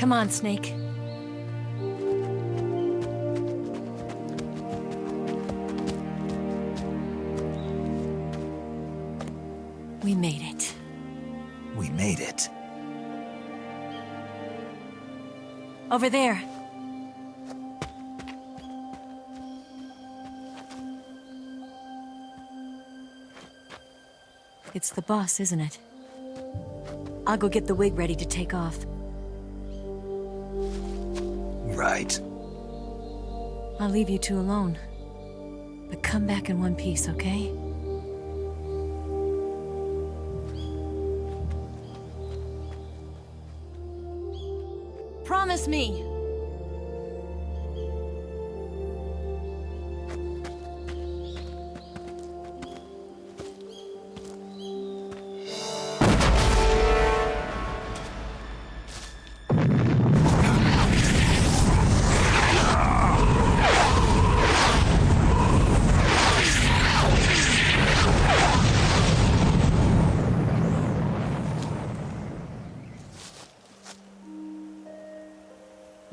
Come on, Snake. We made it. We made it. Over there. It's the boss, isn't it? I'll go get the wig ready to take off. Right. I'll leave you two alone. But come back in one piece, okay? Promise me!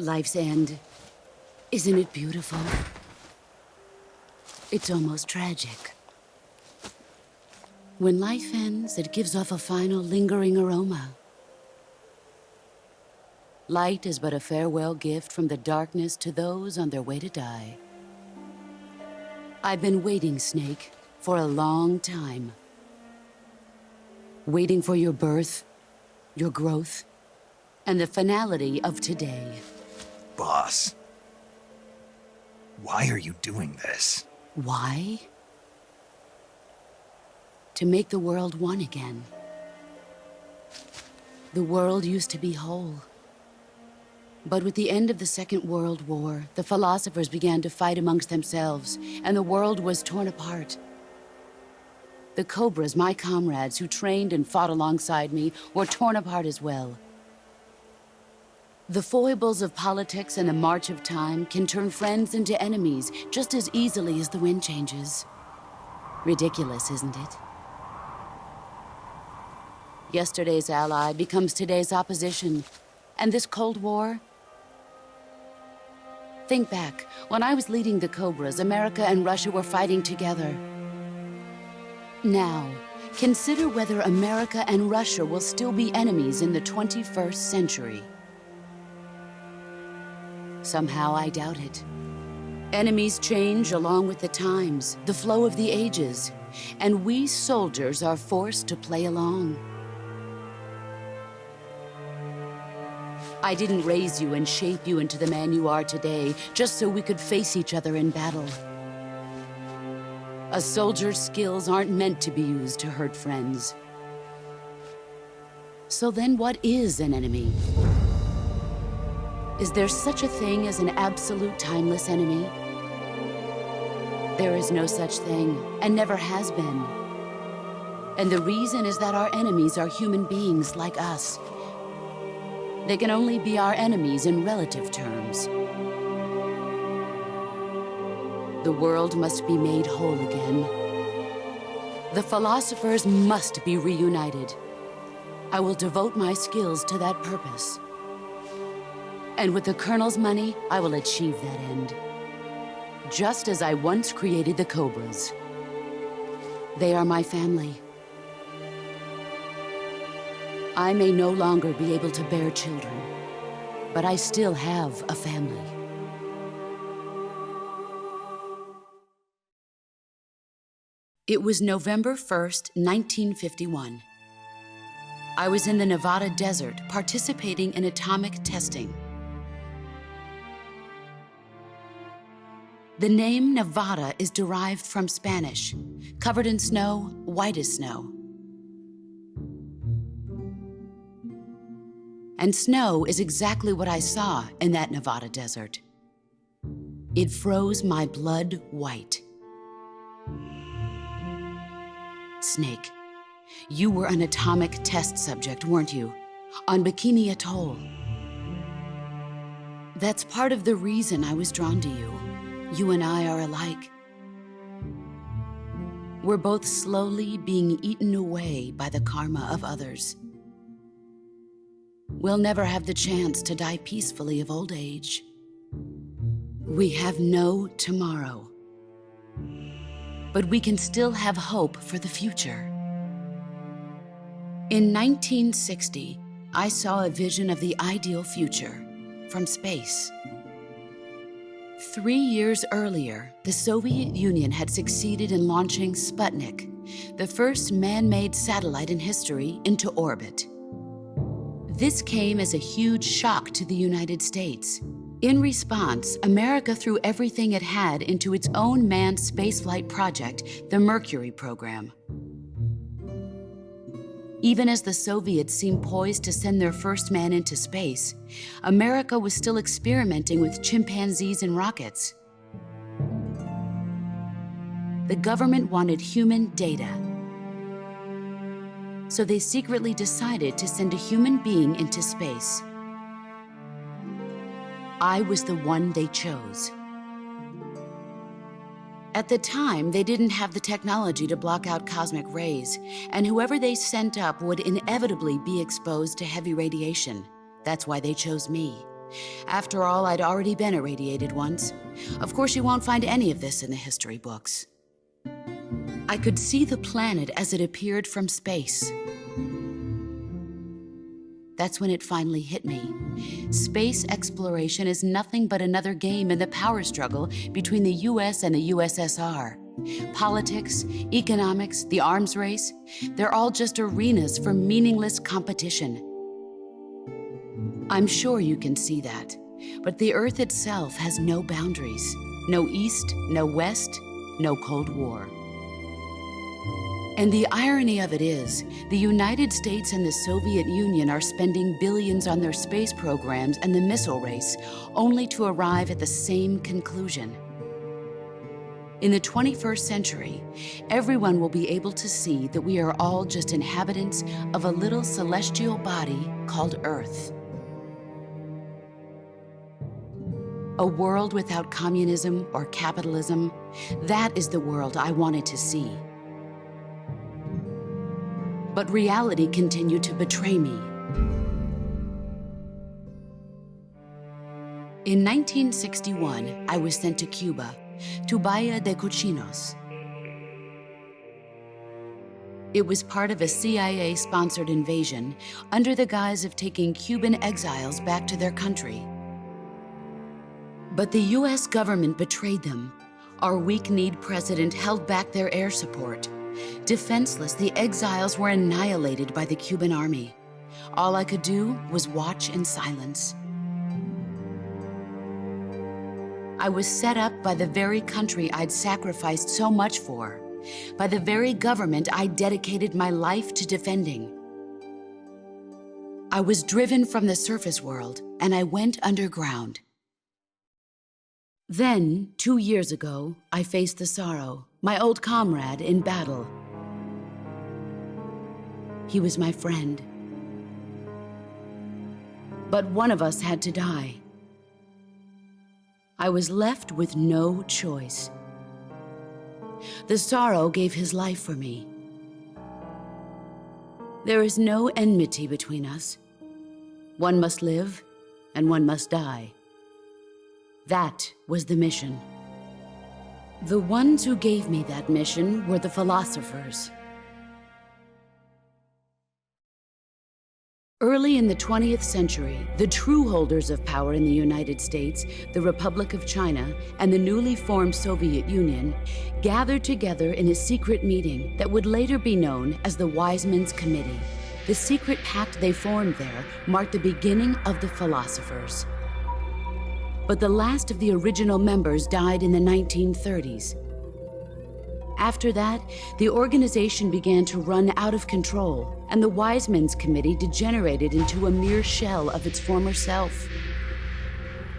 Life's end. Isn't it beautiful? It's almost tragic. When life ends, it gives off a final lingering aroma. Light is but a farewell gift from the darkness to those on their way to die. I've been waiting, Snake, for a long time. Waiting for your birth, your growth, and the finality of today. Boss. Why are you doing this? Why? To make the world one again. The world used to be whole. But with the end of the Second World War, the philosophers began to fight amongst themselves, and the world was torn apart. The Cobras, my comrades who trained and fought alongside me, were torn apart as well. The foibles of politics and the march of time can turn friends into enemies just as easily as the wind changes. Ridiculous, isn't it? Yesterday's ally becomes today's opposition. And this Cold War? Think back. When I was leading the Cobras, America and Russia were fighting together. Now, consider whether America and Russia will still be enemies in the 21st century. Somehow I doubt it. Enemies change along with the times, the flow of the ages, and we soldiers are forced to play along. I didn't raise you and shape you into the man you are today just so we could face each other in battle. A soldier's skills aren't meant to be used to hurt friends. So then what is an enemy? Is there such a thing as an absolute timeless enemy? There is no such thing, and never has been. And the reason is that our enemies are human beings like us. They can only be our enemies in relative terms. The world must be made whole again. The philosophers must be reunited. I will devote my skills to that purpose. And with the Colonel's money, I will achieve that end. Just as I once created the Cobras. They are my family. I may no longer be able to bear children, but I still have a family. It was November 1st, 1951. I was in the Nevada desert participating in atomic testing. The name Nevada is derived from Spanish, covered in snow, white as snow. And snow is exactly what I saw in that Nevada desert. It froze my blood white. Snake, you were an atomic test subject, weren't you? On Bikini Atoll. That's part of the reason I was drawn to you. You and I are alike. We're both slowly being eaten away by the karma of others. we'll never have the chance to die peacefully of old age. We have no tomorrow. But we can still have hope for the future. In 1960, I saw a vision of the ideal future from space. 3 years earlier, the Soviet Union had succeeded in launching Sputnik, the first man-made satellite in history, into orbit. This came as a huge shock to the United States. In response, America threw everything it had into its own manned spaceflight project, the Mercury program. Even as the Soviets seemed poised to send their first man into space, America was still experimenting with chimpanzees and rockets. The government wanted human data, so they secretly decided to send a human being into space. I was the one they chose. At the time, they didn't have the technology to block out cosmic rays, and whoever they sent up would inevitably be exposed to heavy radiation. That's why they chose me. After all, I'd already been irradiated once. Of course, you won't find any of this in the history books. I could see the planet as it appeared from space. That's when it finally hit me. Space exploration is nothing but another game in the power struggle between the US and the USSR. Politics, economics, the arms race, they're all just arenas for meaningless competition. I'm sure you can see that, but the Earth itself has no boundaries. No East, no West, no Cold War. And the irony of it is, the United States and the Soviet Union are spending billions on their space programs and the missile race, only to arrive at the same conclusion. In the 21st century, everyone will be able to see that we are all just inhabitants of a little celestial body called Earth. A world without communism or capitalism, that is the world I wanted to see. But reality continued to betray me. In 1961, I was sent to Cuba, to Bahia de Cochinos. It was part of a CIA-sponsored invasion under the guise of taking Cuban exiles back to their country. But the US government betrayed them. Our weak-kneed president held back their air support. Defenseless, the exiles were annihilated by the Cuban army. All I could do was watch in silence. I was set up by the very country I'd sacrificed so much for, by the very government I dedicated my life to defending. I was driven from the surface world, and I went underground. Then, 2 years ago, I faced the Sorrow, my old comrade in battle. He was my friend. But one of us had to die. I was left with no choice. The Sorrow gave his life for me. There is no enmity between us. One must live, and one must die. That was the mission. The ones who gave me that mission were the philosophers. Early in the 20th century, the true holders of power in the United States, the Republic of China, and the newly formed Soviet Union gathered together in a secret meeting that would later be known as the Wiseman's Committee. The secret pact they formed there marked the beginning of the philosophers. But the last of the original members died in the 1930s. After that, the organization began to run out of control, and the Wiseman's Committee degenerated into a mere shell of its former self.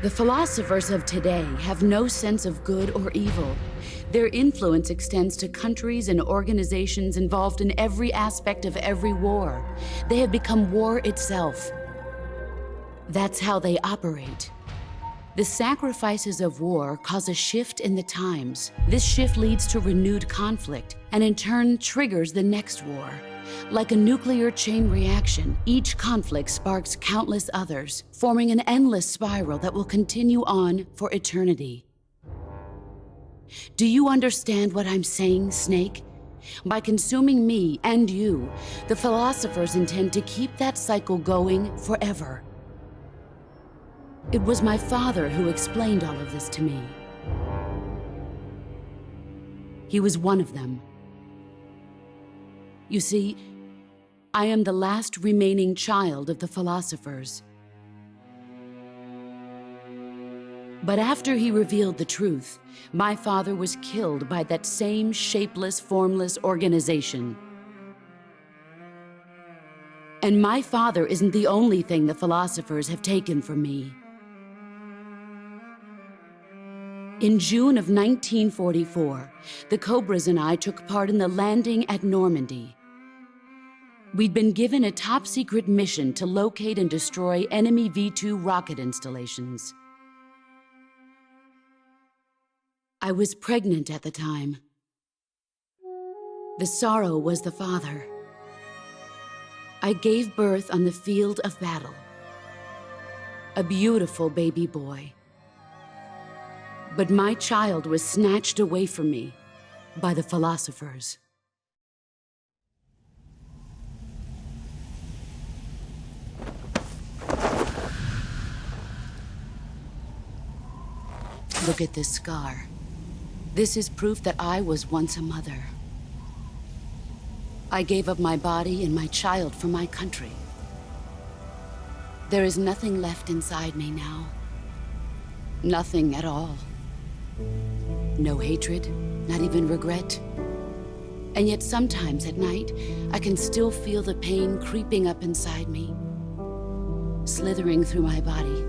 The philosophers of today have no sense of good or evil. Their influence extends to countries and organizations involved in every aspect of every war. They have become war itself. That's how they operate. The sacrifices of war cause a shift in the times. This shift leads to renewed conflict, and in turn triggers the next war. Like a nuclear chain reaction, each conflict sparks countless others, forming an endless spiral that will continue on for eternity. Do you understand what I'm saying, Snake? By consuming me and you, the philosophers intend to keep that cycle going forever. It was my father who explained all of this to me. He was one of them. You see, I am the last remaining child of the philosophers. But after he revealed the truth, my father was killed by that same shapeless, formless organization. And my father isn't the only thing the philosophers have taken from me. In June of 1944, the Cobras and I took part in the landing at Normandy. We'd been given a top-secret mission to locate and destroy enemy V-2 rocket installations. I was pregnant at the time. The sorrow was the father. I gave birth on the field of battle. A beautiful baby boy. But my child was snatched away from me by the philosophers. Look at this scar. This is proof that I was once a mother. I gave up my body and my child for my country. There is nothing left inside me now. Nothing at all. No hatred, not even regret. And yet sometimes at night, I can still feel the pain creeping up inside me, slithering through my body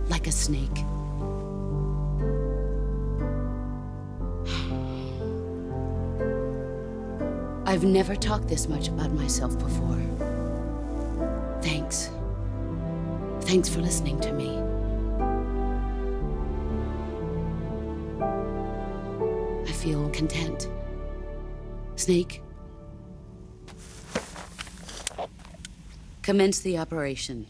like a snake. I've never talked this much about myself before. Thanks. Thanks for listening to me. I feel content. Snake, commence the operation.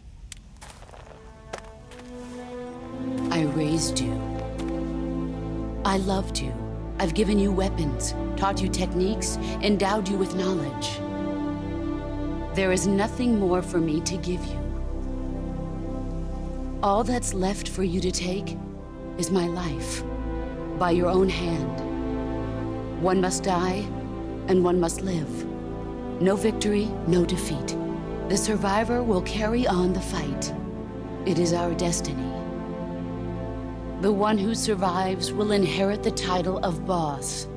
I raised you. I loved you. I've given you weapons, taught you techniques, endowed you with knowledge. There is nothing more for me to give you. All that's left for you to take is my life, by your own hand. One must die, and one must live. No victory, no defeat. The survivor will carry on the fight. It is our destiny. The one who survives will inherit the title of boss.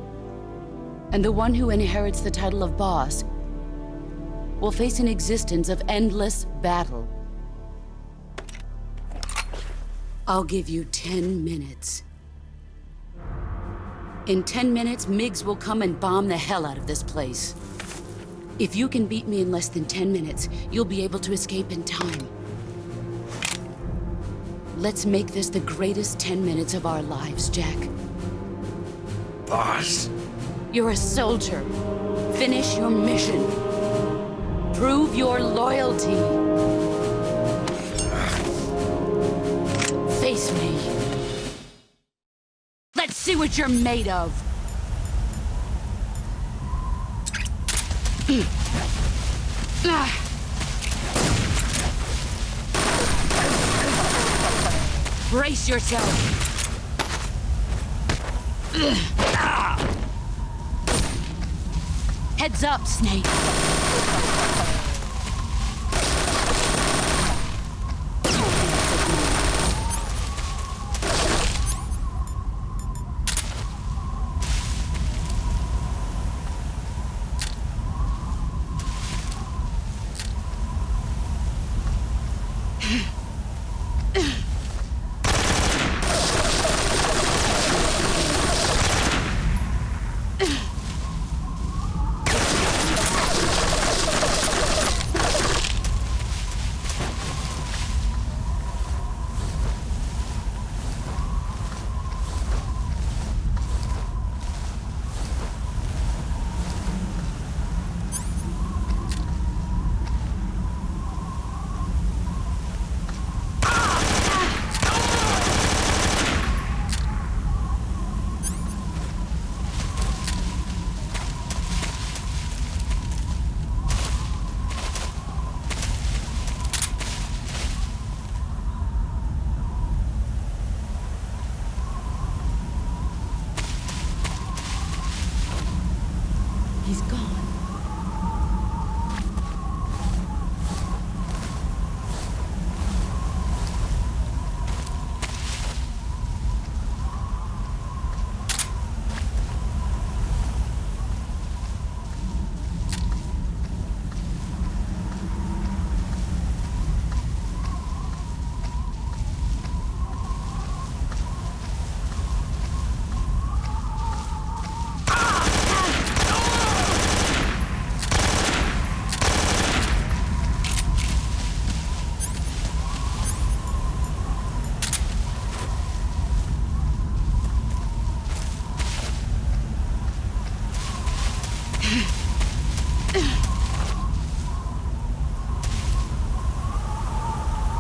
And the one who inherits the title of boss will face an existence of endless battle. I'll give you 10 minutes. In 10 minutes, MiGs will come and bomb the hell out of this place. If you can beat me in less than 10 minutes, you'll be able to escape in time. Let's make this the greatest 10 minutes of our lives, Jack. Boss. You're a soldier. Finish your mission. Prove your loyalty. Face me. Let's see what you're made of. Brace yourself. Heads up, Snake.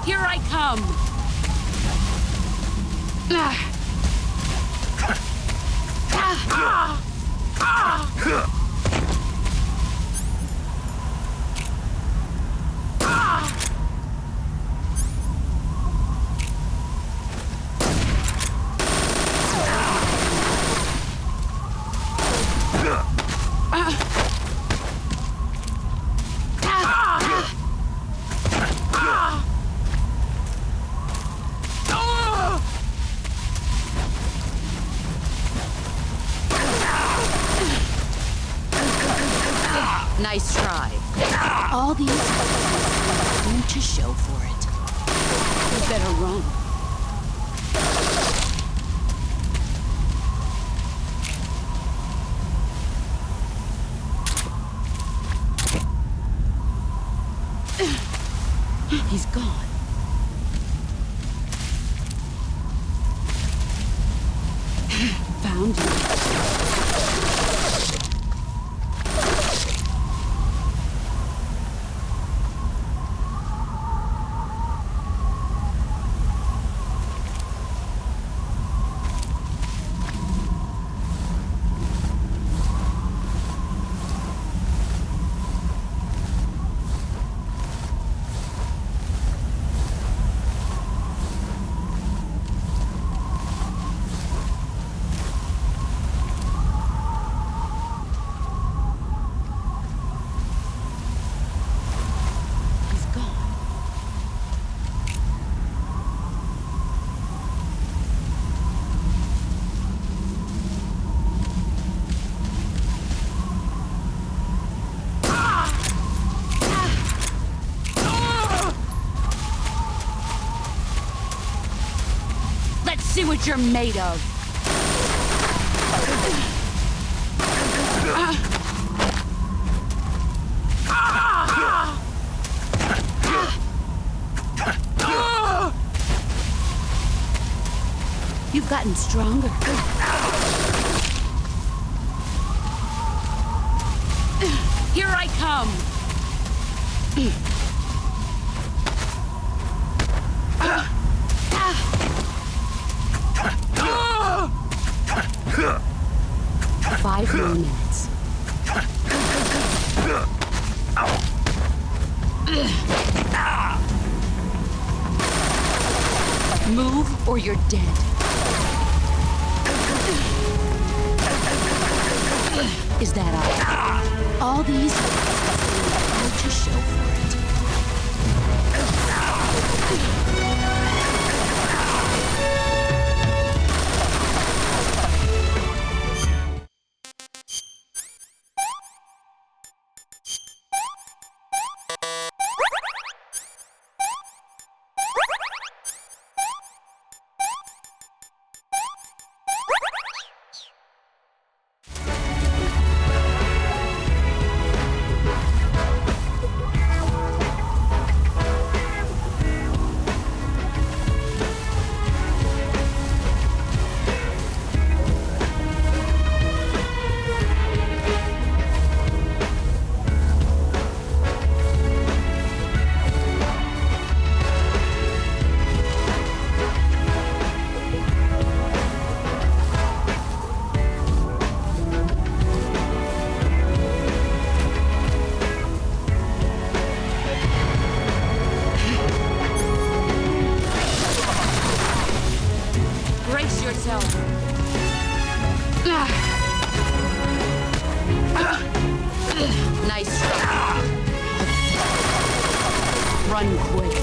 Here I come! Nice try. All these going to show for it. You better run. He's gone. Found you. See what you're made of. You've gotten stronger. Here I come. 5 more minutes. Move or you're dead. Is that all? All these are to show for it. Nice try. Run quick.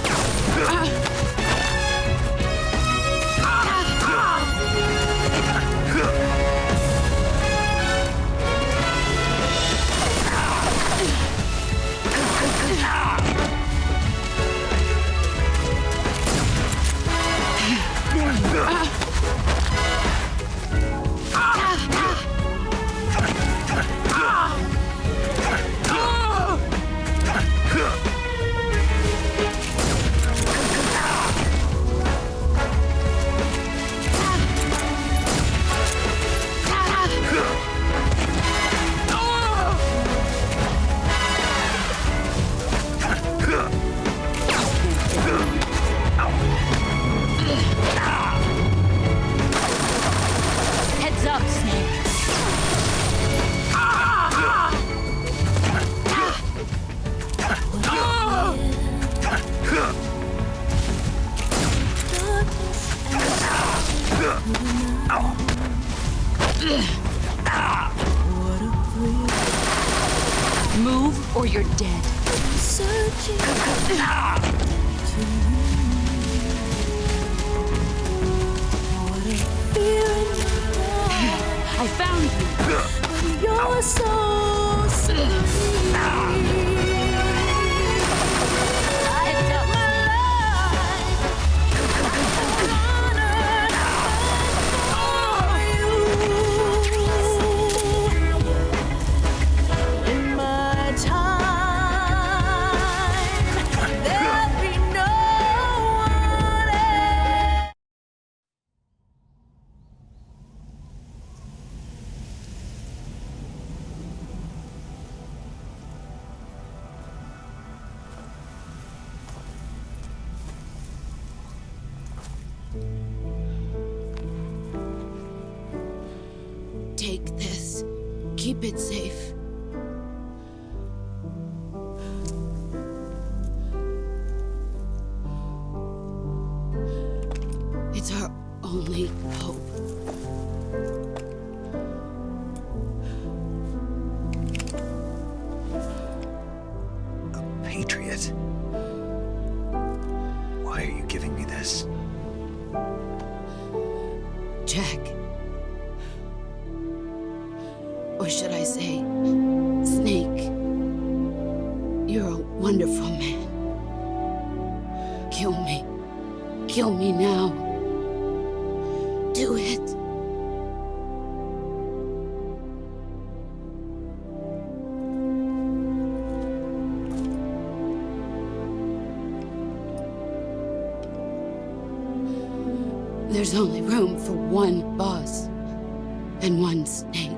Move or you're dead. Searching I found you. you're so sweet. I took my life for you. In my time, there'll be no one else. Take this. Keep it safe. It's our only hope. A patriot? Why are you giving me this? Jack. Or should I say, Snake. You're a wonderful man. Kill me. Kill me now. Do it. There's only room for one boss and one Snake.